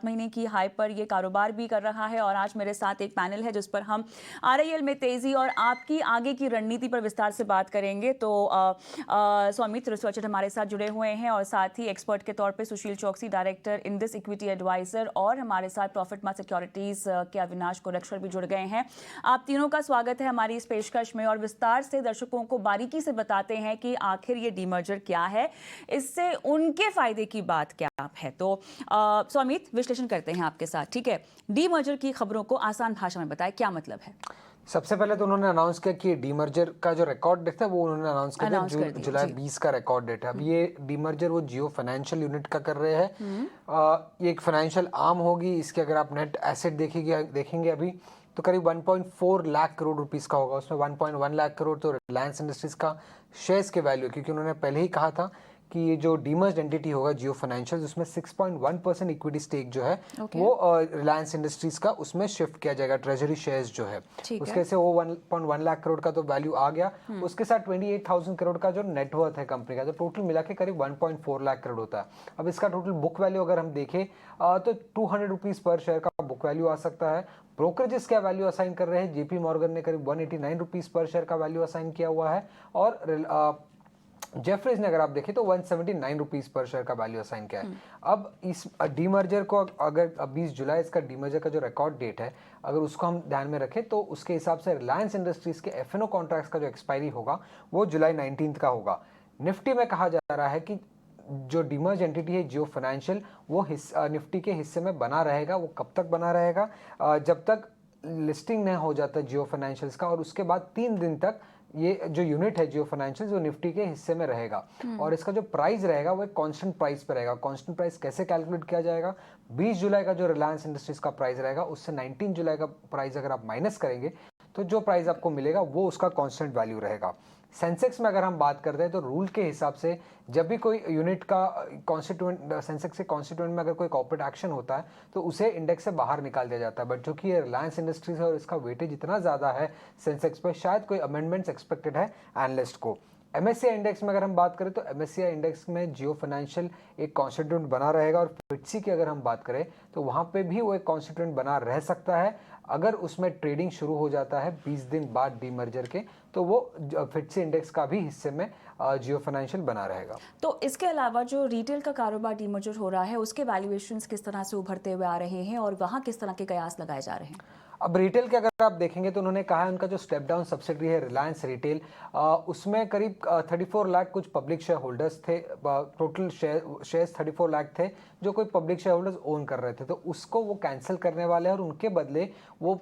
महीने की हाई पर ये कारोबार भी कर रहा है। और आज मेरे साथ एक पैनल है जिस पर हम RIL में तेजी और आपकी आगे की रणनीति पर विस्तार से बात करेंगे। तो सौमित्र रिसर्चर हमारे साथ जुड़े हुए हैं और साथ ही एक्सपर्ट के तौर पे सुशील चौकसी, डायरेक्टर इंडस इक्विटी एडवाइजर, और हमारे साथ प्रॉफिट मार्क सिक्योरिटीज के अविनाश कोरक्षर भी जुड़ गए हैं। आप तीनों का स्वागत है हमारी इस पेशकश में और विस्तार से दर्शकों को बारीकी से बताते हैं कि आखिर ये डीमर्जर क्या है, इससे उनके फायदे की बात क्या है। तो सौमित, विश्लेषण करते हैं आपके साथ, ठीक है। डीमर्जर की खबरों को आसान भाषा में बताएं, क्या मतलब है? सबसे पहले तो उन्होंने अनाउंस किया कि डीमर्जर का जो रिकॉर्ड डेट है वो उन्होंने अनाउंस कर दिया, जुलाई 20 का रिकॉर्ड डेट है। अब ये डीमर्जर वो जियो फाइनेंशियल यूनिट का कर रहे हैं। ये एक फाइनेंशियल आर्म होगी। इसके अगर आप नेट एसेट देखेंगे अभी तो करीब 1.4 लाख करोड़ रुपीस का होगा। उसमें 1.1 लाख करोड़ तो रिलायंस इंडस्ट्रीज का शेयर्स के वैल्यू, क्योंकि उन्होंने पहले ही कहा था कि ये जो डीमर्ज्ड एंटिटी होगा जियो फाइनेंशियल, उसमें 6.1% इक्विटी स्टेक जो है वो रिलायंस इंडस्ट्रीज का उसमें शिफ्ट किया जाएगा, ट्रेजरी शेयर्स जो है उसके से वो 1.1 लाख करोड़ का तो वैल्यू आ गया। उसके साथ 28,000 करोड़ का जो नेटवर्थ है कंपनी का, तो टोटल मिला के करीब 1.4 लाख करोड़ होता है। अब इसका टोटल बुक वैल्यू अगर हम देखें तो 200 रुपीज पर शेयर का बुक वैल्यू आ सकता है। ब्रोकरेजेस क्या वैल्यू असाइन कर रहे हैं, जेपी मॉर्गन ने करीब 189 रुपीज पर शेयर का वैल्यू असाइन किया हुआ है, और जेफरीज ने अगर आप देखें तो 179 रुपीज पर शेयर का वैल्यू असाइन किया है। अब इस डीमर्जर को अगर 20 जुलाई इसका डीमर्जर का जो रिकॉर्ड डेट है, अगर उसको हम ध्यान में रखें तो उसके हिसाब से रिलायंस इंडस्ट्रीज के एफएनओ कॉन्ट्रैक्ट्स का जो एक्सपायरी होगा वो जुलाई 19 का होगा। निफ्टी में कहा जा रहा है कि जो डीमर्ज एंटिटी है जियो फाइनेंशियल, वो निफ्टी के हिस्से में बना रहेगा। वो कब तक बना रहेगा? जब तक लिस्टिंग नहीं हो जाता जियो फाइनेंशियल्स का, और उसके बाद 3 दिन तक ये जो यूनिट है जियो फाइनेंशियल वो निफ्टी के हिस्से में रहेगा। और इसका जो प्राइस रहेगा वो एक कांस्टेंट प्राइस पे रहेगा। कांस्टेंट प्राइस कैसे कैलकुलेट किया जाएगा? 20 जुलाई का जो रिलायंस इंडस्ट्रीज का प्राइस रहेगा उससे 19 जुलाई का प्राइस अगर आप माइनस करेंगे तो जो प्राइस आपको मिलेगा वो उसका कांस्टेंट वैल्यू रहेगा। सेंसेक्स में अगर हम बात करते हैं तो रूल के हिसाब से जब भी कोई यूनिट का कॉन्स्टिट्यूएंट सेंसेक्स के कॉन्स्टिट्यूएंट में अगर कोई कॉर्पोरेट एक्शन होता है तो उसे इंडेक्स से बाहर निकाल दिया जाता है। बट चूंकि ये रिलायंस इंडस्ट्रीज है और इसका वेटेज इतना ज़्यादा है सेंसेक्स पे, शायद कोई अमेंडमेंट्स एक्सपेक्टेड है एनालिस्ट को। MSCI इंडेक्स में अगर हम बात करें तो MSCI इंडेक्स में जियो फाइनेंशियल एक कॉन्स्टिट्यूएंट बना रहेगा, और FTSE की अगर हम बात करें तो वहां पे भी वो एक कॉन्स्टिट्यूएंट बना रह सकता है। अगर उसमें ट्रेडिंग शुरू हो जाता है 20 दिन बाद डीमर्जर के, तो वो FTSE इंडेक्स का भी हिस्से में जियो फाइनेंशियल बना रहेगा। तो इसके अलावा जो रिटेल का कारोबार डीमर्जर हो रहा है उसके वैल्यूएशंस किस तरह से उभरते हुए आ रहे हैं और वहां किस तरह के कयास लगाए जा रहे हैं? अब रिटेल के अगर आप देखेंगे तो उन्होंने कहा है उनका जो स्टेप डाउन सब्सिडरी है रिलायंस रिटेल, उसमें करीब 34 लाख कुछ पब्लिक शेयर होल्डर्स थे। टोटल शेयर्स 34 लाख थे जो कोई पब्लिक शेयर होल्डर्स ओन कर रहे थे, तो उसको वो कैंसिल करने वाले हैं और उनके बदले वो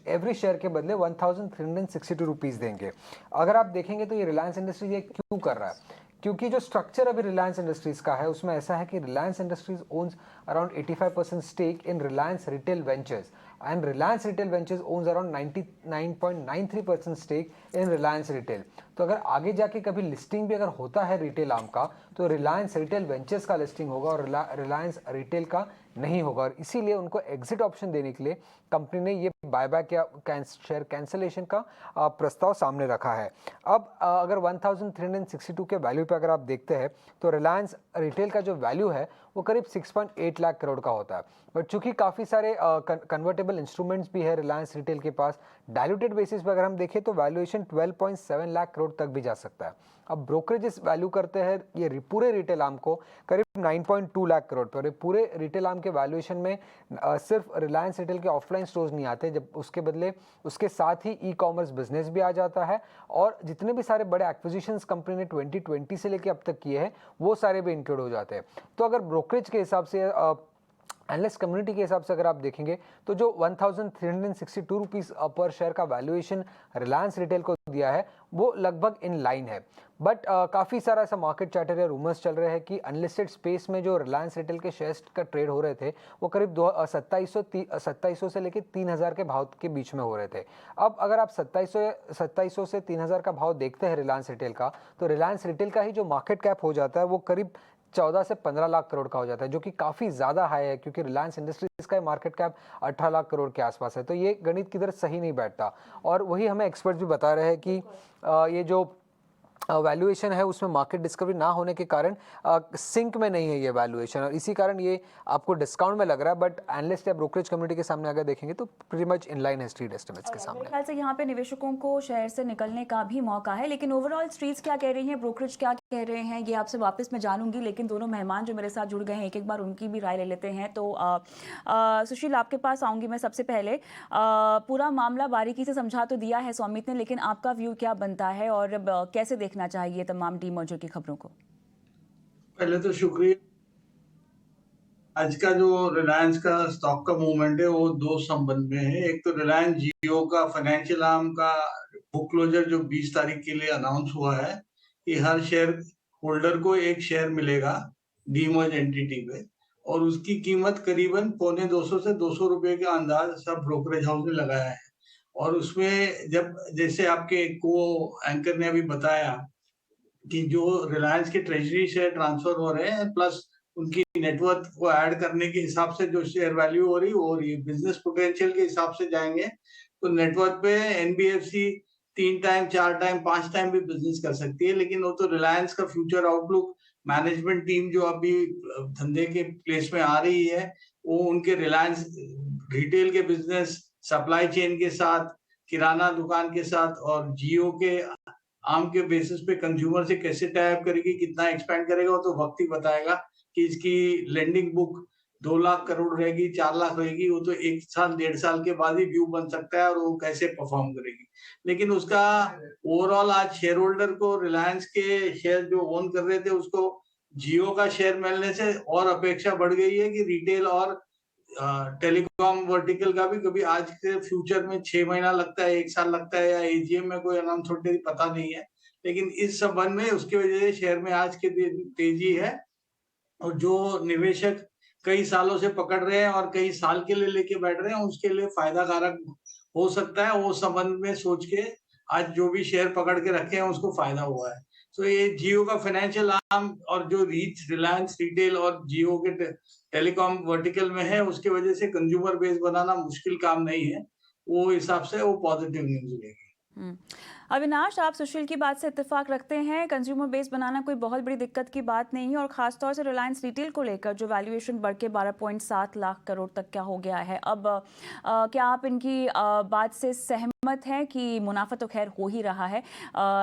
एवरी शेयर के बदले 1362 रुपीज देंगे। अगर आप देखेंगे तो ये रिलायंस इंडस्ट्रीज ये क्यों कर रहा है? क्योंकि जो स्ट्रक्चर अभी रिलायंस इंडस्ट्रीज का है उसमें ऐसा है कि Reliance Industries owns around 85% stake in Reliance Retail Ventures, and Reliance Retail Ventures owns around 99.93% stake in Reliance Retail. तो अगर आगे जाके कभी लिस्टिंग भी अगर होता है रिटेल आर्म का तो रिलायंस रिटेल वेंचर्स का लिस्टिंग होगा और रिलायंस रिटेल का नहीं होगा, और इसीलिए उनको एग्जिट ऑप्शन देने के लिए कंपनी ने ये बायबैक या शेयर कैंसिलेशन का प्रस्ताव सामने रखा है। अब अगर 1362 के वैल्यू पे अगर आप देखते हैं तो रिलायंस रिटेल का जो वैल्यू है वो करीब 6.8 लाख करोड़ का होता है। बट चूंकि काफ़ी सारे कन्वर्टेबल इंस्ट्रूमेंट्स भी है रिलायंस रिटेल के पास, डायल्यूटेड बेसिस पर अगर हम देखें तो वैल्यूएशन 12.7 लाख करोड़ तक भी जा सकता है। अब ब्रोकरेजेस वैल्यू करते हैं ये पूरे रिटेल आर्म को करीब 9.2 लाख करोड़ पर। पूरे रिटेल आर्म के वैल्यूएशन में सिर्फ रिलायंस रिटेल के ऑफलाइन स्टोर्स नहीं आते, जब उसके बदले उसके साथ ही ई कॉमर्स बिजनेस भी आ जाता है, और जितने भी सारे बड़े एक्विजिशंस कंपनी ने 2020 से लेकर अब तक किए हैं वो सारे भी इंक्लूड हो जाते हैं। तो अगर ब्रोकरेज के हिसाब से एनालिस्ट कम्युनिटी के हिसाब से अगर आप देखेंगे तो जो 1362 रुपीज पर शेयर का वैल्यूएशन रिलायंस रिटेल को दिया है वो लगभग इन लाइन है। बट काफ़ी सारा ऐसा मार्केट चार्टर या रूमर्स चल रहे हैं कि अनलिस्टेड स्पेस में जो रिलायंस रिटेल के शेयर्स का ट्रेड हो रहे थे वो करीब 2700 से लेकर 3000 के भाव के बीच में हो रहे थे। अब अगर आप 2700 से 3000 का भाव देखते हैं रिलायंस रिटेल का, तो रिलायंस रिटेल का ही जो मार्केट कैप हो जाता है वो करीब 14 से 15 लाख करोड़ का हो जाता है, जो कि काफ़ी ज़्यादा हाई है, क्योंकि रिलायंस इंडस्ट्रीज का मार्केट कैप 18 लाख करोड़ के आसपास है। तो ये गणित किधर सही नहीं बैठता, और वही हमें एक्सपर्ट्स भी बता रहे हैं कि ये जो वैल्यूएशन है उसमें मार्केट डिस्कवरी ना होने के कारण सिंक में नहीं है ये वैल्यूएशन, और इसी कारण ये आपको डिस्काउंट में लग रहा है, बट एनालिस्ट या ब्रोकरेज कम्युनिटी के सामने अगर देखेंगे तो प्रीटी मच इन लाइन है स्ट्रीट एस्टिमेट्स के मेरे सामने। ख्याल से यहाँ पे निवेशकों को शहर से निकलने का भी मौका है, लेकिन ओवरऑल स्ट्रीट्स क्या कह रही हैं, ब्रोकरेज क्या कह रहे हैं, ये आपसे वापस मैं जानूंगी। लेकिन दोनों मेहमान जो मेरे साथ जुड़ गए हैं, एक एक बार उनकी भी राय ले लेते हैं। तो सुशील, आपके पास आऊंगी मैं सबसे पहले। पूरा मामला बारीकी से समझा तो दिया है सौमित ने, लेकिन आपका व्यू क्या बनता है और कैसे देखना चाहिए तमाम डीमर्जर की खबरों को? पहले तो शुक्रिया। आज का जो रिलायंस का स्टॉक का मूवमेंट है वो दो संबंध में है। एक तो रिलायंस जियो का फाइनेंशियल आर्म का बुक क्लोजर जो 20 तारीख के लिए अनाउंस हुआ है कि हर शेयर होल्डर को एक शेयर मिलेगा डीमर्ज एंटिटी पे, और उसकी कीमत करीबन पौने 200 से 200 रुपए का अंदाज सब ब्रोकरेज हाउस ने लगाया है। और उसमें जब जैसे आपके को एंकर ने अभी बताया कि जो रिलायंस के ट्रेजरी शेयर ट्रांसफर हो रहे हैं प्लस उनकी नेटवर्थ को ऐड करने के हिसाब से जो शेयर वैल्यू हो रही है, बिजनेस पोटेंशियल के हिसाब से जाएंगे तो नेटवर्थ पे एनबीएफसी 3 टाइम 4 टाइम 5 टाइम भी बिजनेस कर सकती है। लेकिन वो तो रिलायंस का फ्यूचर आउटलुक, मैनेजमेंट टीम जो अभी धंधे के प्लेस में आ रही है, वो उनके रिलायंस रिटेल के बिजनेस, सप्लाई चेन के साथ, किराना दुकान के साथ और जियो के आम के बेसिस पे कंज्यूमर से कैसे टाइप करेगी, कितना एक्सपेंड करेगा, वो तो वक्त ही बताएगा कि इसकी लेंडिंग बुक 2 लाख करोड़ रहेगी, 4 लाख रहेगी, वो तो 1 साल 1.5 साल के बाद ही व्यू बन सकता है और वो कैसे परफॉर्म करेगी। लेकिन उसका ओवरऑल आज शेयर होल्डर को रिलायंस के शेयर जो ओन कर रहे थे उसको जियो का शेयर मिलने से और अपेक्षा बढ़ गई है कि रिटेल और टेलीकॉम वर्टिकल का भी कभी आज के फ्यूचर में 6 महीना लगता है, 1 साल लगता है, या एजीएम में कोई अनाउंस होते ही पता नहीं है। लेकिन इस संबंध में उसकी वजह से शेयर में आज के दिन तेजी है, और जो निवेशक कई सालों से पकड़ रहे हैं और कई साल के लिए लेके बैठ रहे हैं उसके लिए फायदा कारक हो सकता है। वो संबंध में सोच के आज जो भी शेयर पकड़ के रखे हैं उसको फायदा हुआ है। तो ये जियो का फाइनेंशियल आर्म और जो रीच रिलायंस रिटेल और जियो के टेलीकॉम वर्टिकल में है उसके वजह से कंज्यूमर बेस बनाना मुश्किल काम नहीं है। वो हिसाब से वो पॉजिटिव न्यूज लेगी। अविनाश, आप सुशील की बात से इत्तेफाक रखते हैं, कंज्यूमर बेस बनाना कोई बहुत बड़ी दिक्कत की बात नहीं है, और खासतौर से रिलायंस रिटेल को लेकर जो वैल्यूएशन बढ़ के 12.7 लाख करोड़ तक क्या हो गया है। अब क्या आप इनकी बात से सहमत हैं कि मुनाफा तो खैर हो ही रहा है,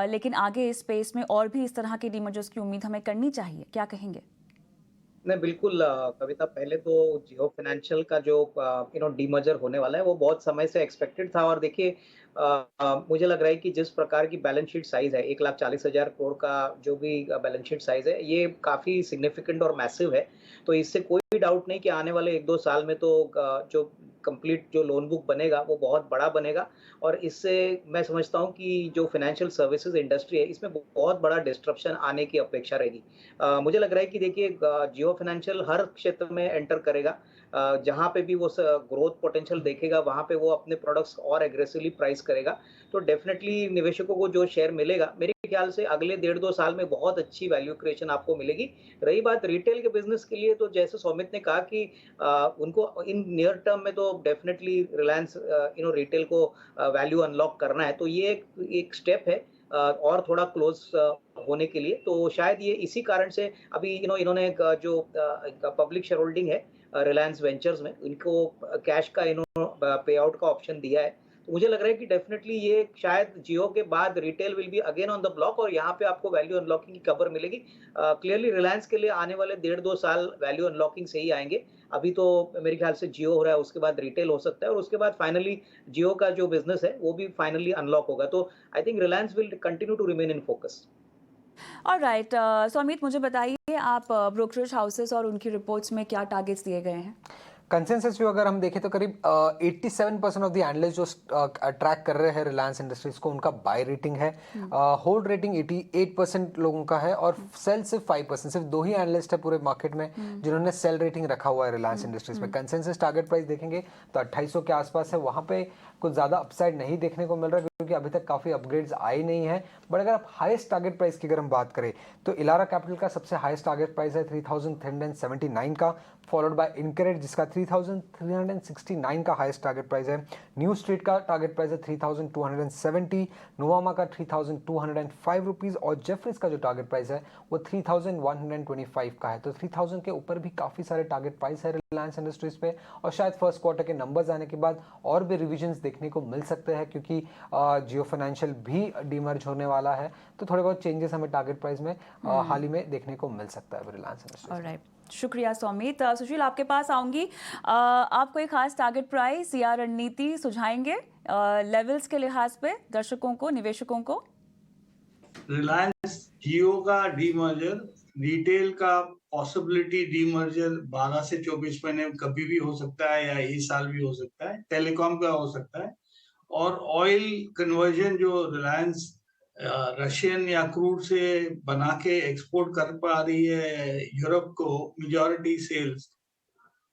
लेकिन आगे इस स्पेस में और भी इस तरह के डीमर्जर्स की उम्मीद हमें करनी चाहिए, क्या कहेंगे? नहीं, बिल्कुल कविता, पहले तो जियो फाइनेंशियल का जो डीमर्जर होने वाला है वो बहुत समय से एक्सपेक्टेड था। और देखिए, मुझे लग रहा है कि जिस प्रकार की बैलेंस शीट साइज है, 1,40,000 करोड़ का जो भी बैलेंस शीट साइज है, ये काफी सिग्निफिकेंट और मैसिव है। तो इससे कोई डाउट नहीं कि आने वाले 1-2 साल में तो जो कंप्लीट जो लोन बुक बनेगा वो बहुत बड़ा बनेगा। और इससे मैं समझता हूँ कि जो फाइनेंशियल सर्विसेज इंडस्ट्री है इसमें बहुत बड़ा डिस्ट्रप्शन आने की अपेक्षा रहेगी। मुझे लग रहा है कि देखिए, जियो फाइनेंशियल हर क्षेत्र में एंटर करेगा। जहाँ पे भी वो ग्रोथ पोटेंशियल देखेगा वहाँ पे वो अपने प्रोडक्ट्स और एग्रेसिवली प्राइस करेगा। तो डेफिनेटली निवेशकों को जो शेयर मिलेगा, मेरे ख्याल से अगले 1.5-2 साल में बहुत अच्छी वैल्यू क्रिएशन आपको मिलेगी। रही बात रिटेल के बिजनेस के लिए, तो जैसे सौमित ने कहा कि उनको इन नियर टर्म में तो डेफिनेटली रिलायंस रिटेल को वैल्यू अनलॉक करना है। तो ये एक स्टेप है और थोड़ा क्लोज होने के लिए। तो शायद ये इसी कारण से अभी इन्होंने एक जो पब्लिक शेयर होल्डिंग है रिलायंस वेंचर्स में, इनको कैश का पे आउट का ऑप्शन दिया है। तो मुझे लग रहा है कि डेफिनेटली ये शायद जियो के बाद retail will be again on the block, और यहाँ पे आपको वैल्यू अनलॉकिंग की खबर मिलेगी। क्लियरली रिलायंस के लिए आने वाले 1.5-2 साल वैल्यू अनलॉकिंग से ही आएंगे। अभी तो मेरे ख्याल से जियो हो रहा है, उसके बाद रिटेल हो सकता है, और उसके बाद फाइनली जियो का जो बिजनेस है वो भी फाइनली अनलॉक होगा। तो I think Reliance will continue to remain in focus. Alright, Saumit, मुझे बताइए आप ब्रोकरेज हाउसेस और उनकी रिपोर्ट्स में क्या टारगेट्स दिए गए हैं? कंसेंसस व्यू अगर हम देखें तो करीब 87% ऑफ द एनालिस्ट जो ट्रैक कर रहे हैं रिलायंस इंडस्ट्रीज को, उनका बाय रेटिंग है। होल्ड रेटिंग 88% लोगों का है, और सेल सिर्फ 5%। सिर्फ 2 ही एनालिस्ट है पूरे मार्केट में जिन्होंने सेल रेटिंग रखा हुआ है रिलायंस इंडस्ट्रीज में। कंसेंसस टारगेट प्राइस देखेंगे तो 2800 के आसपास है, वहां पे कुछ ज्यादा अपसाइड नहीं देखने को मिल रहा है क्योंकि अभी तक काफी अपग्रेड्स आए नहीं है। बट अगर आप हाईएस्ट टारगेट प्राइस की अगर हम बात करें तो इलारा कैपिटल का सबसे हाईएस्ट टारगेट प्राइस है 3379 का। फॉलोड बाय इनकरेक्ट जिसका 3369 का हाईएस्ट टारगेट प्राइस है। न्यू स्ट्रीट का टारगेट प्राइस है 3270, नोवामा का 3205 रुपीस और जेफरीज का जो टारगेट प्राइस है वो 3125 का है। तो 3000 के ऊपर भी काफी सारे टारगेट प्राइस है रिलायंस इंडस्ट्रीज पे और शायद फर्स्ट क्वार्टर के नंबर्स आने के बाद और भी रिविजन्स देखने को मिल सकते हैं क्योंकि जियो फाइनेंशियल भी डीमर्ज होने वाला है, तो थोड़े बहुत चेंजेस हमें टारगेट प्राइस में हाल ही में देखने को मिल सकता है रिलायंस इंडस्ट्रीज। ऑलराइट, शुक्रिया सौमित। सुशील, आपके पास आऊंगी। आप कोई खास टारगेट प्राइस या रणनीति सुझाएंगे लेवल्स के लिहाज पे दर्शकों को, निवेशकों को? रिलायंस जियो का डीमर्जर, रिटेल का पॉसिबिलिटी डीमर्जर 12 से 24 महीने कभी भी हो सकता है या इस साल भी हो सकता है, टेलीकॉम का हो सकता है, और ऑयल कन्वर्जन जो रिलायंस रशियन या क्रूड से बना के एक्सपोर्ट कर पा रही है यूरोप को मेजॉरिटी सेल्स,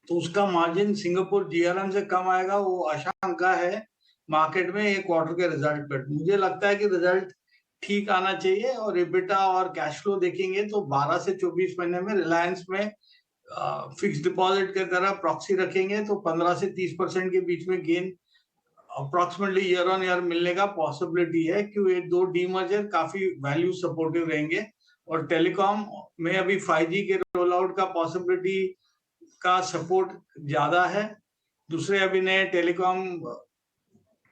तो उसका मार्जिन सिंगापुर जीआरएम से कम आएगा, वो आशंका है मार्केट में एक क्वार्टर के रिजल्ट पर। मुझे लगता है कि रिजल्ट ठीक आना चाहिए और एबिटा और कैश फ्लो देखेंगे तो 12 से 24 महीने में रिलायंस में फिक्स डिपॉजिट की तरह प्रॉक्सी रखेंगे तो 15 से 30% के बीच में gain approximately year on year मिलने का पॉसिबिलिटी है, क्योंकि ये दो डीमर्जर काफी वैल्यू सपोर्टिव रहेंगे। और टेलीकॉम में अभी 5G के रोल आउट का पॉसिबिलिटी का सपोर्ट ज्यादा है। दूसरे अभी नए टेलीकॉम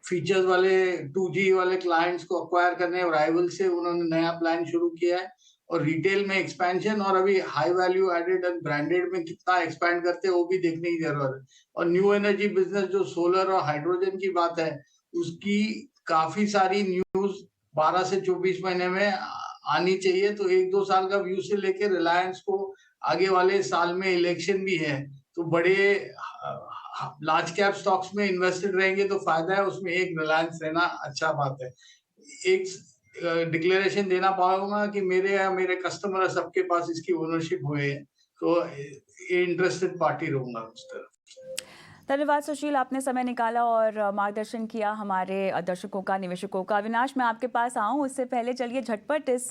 फीचर्स वाले 2G वाले क्लाइंट्स को अक्वायर करने और राइवल से उन्होंने नया प्लान शुरू किया है। और रिटेल में एक्सपेंशन और अभी high value added and branded में कितना एक्सपैंड करते हैं वो भी देखने की जरूरत है। और न्यू एनर्जी बिजनेस जो सोलर और हाइड्रोजन की बात है, उसकी काफी सारी न्यूज 12 से 24 महीने में आनी चाहिए। तो 1-2 साल का व्यू से लेकर रिलायंस को आगे वाले साल में इलेक्शन भी है, तो बड़े लार्ज कैप स्टॉक्स में इन्वेस्टेड रहेंगे तो फायदा है, उसमें एक रिलायंस रहना अच्छा बात है। एक डिक्लेरेशन देना पाऊंगा कि मेरे या मेरे कस्टमर सबके पास इसकी ओनरशिप हुए, तो इंटरेस्टेड पार्टी रहूंगा उस तरफ। धन्यवाद सुशील, आपने समय निकाला और मार्गदर्शन किया हमारे दर्शकों का, निवेशकों का। अविनाश, मैं आपके पास आऊं उससे पहले चलिए झटपट इस